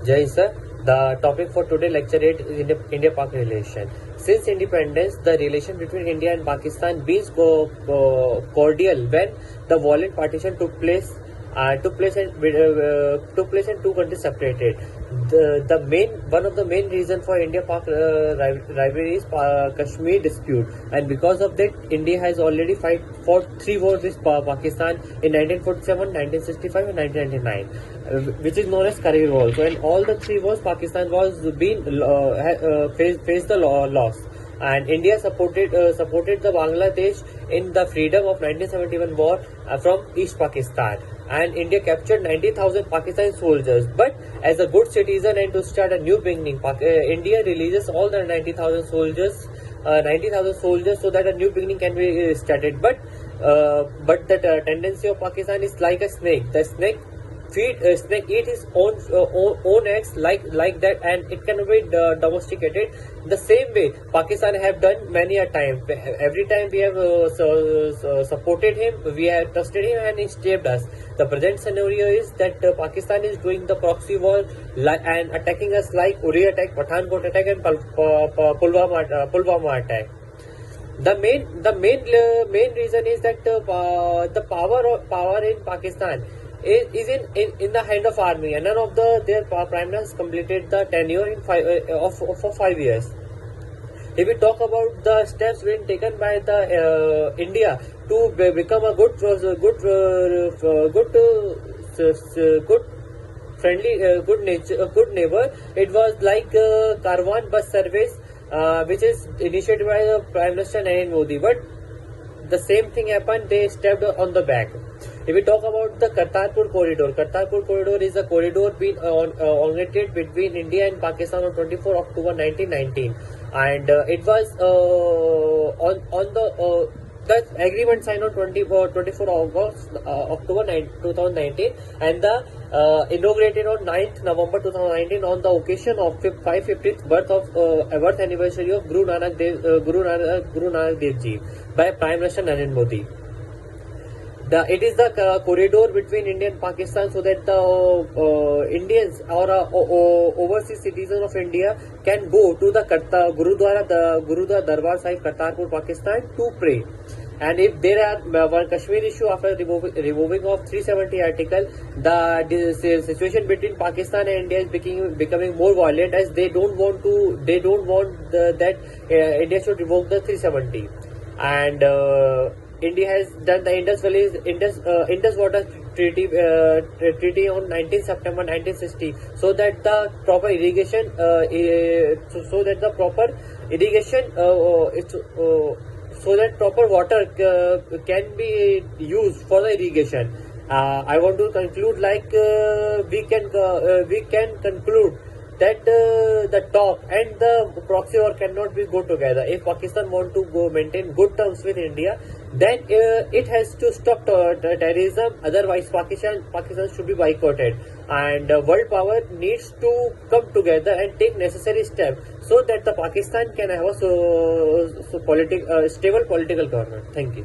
Jai sir. The topic for today lecture 8 is India-Pak relation. Since independence, the relation between India and Pakistan been cordial when the violent partition took place and two countries separated. One of the main reason for India-Pak rivalry is Kashmir dispute, and because of that, India has already fought three wars with Pakistan in 1947, 1965, and 1999, which is known as Kargil War. So, in all the three wars, Pakistan was being faced the loss, and India supported the Bangladesh in the freedom of 1971 war from East Pakistan, and India captured 90,000 Pakistani soldiers. But as a good citizen and to start a new beginning, India releases all the 90,000 soldiers, so that a new beginning can be started. But the tendency of Pakistan is like a snake. The snake eat his own eggs like that, and it cannot be domesticated. The same way Pakistan have done many a time. Every time we have supported him, we have trusted him, and he saved us. The present scenario is that Pakistan is doing the proxy war and attacking us like Uri attack, Pathankot attack, and Pulwama attack. The main reason is that the power in Pakistan is in the hand of army, and none of their prime ministers completed the tenure for 5 years. If we talk about the steps being taken by the India to become a good neighbor, it was like Karwan bus service, which is initiated by the Prime Minister Narendra Modi. But the same thing happened, they stepped on the back. If we talk about the Kartarpur corridor is a corridor being inaugurated between India and Pakistan on 24 October 1919, and it was on the agreement signed on 24 August October 2019, and the inaugurated on 9th November 2019 on the occasion of 550th birth anniversary of Guru Nanak Dev Ji by Prime Minister Narendra Modi. It is the corridor between India and Pakistan, so that the Indians or overseas citizens of India can go to the Gurudwara Darbar Sahib, Kartarpur, Pakistan to pray. And if there are one Kashmir issue after removing of 370 article, the situation between Pakistan and India is becoming more violent, as they don't want that India should revoke the 370. And India has done the Indus Water Treaty on 19 September 1960, so that the proper irrigation so that proper water can be used for the irrigation. I want to conclude like we can conclude that the talk and the proxy war cannot be go together. If Pakistan want to maintain good terms with India, then it has to stop terrorism. Otherwise, Pakistan should be boycotted, and world power needs to come together and take necessary steps so that the Pakistan can have a stable political government. Thank you.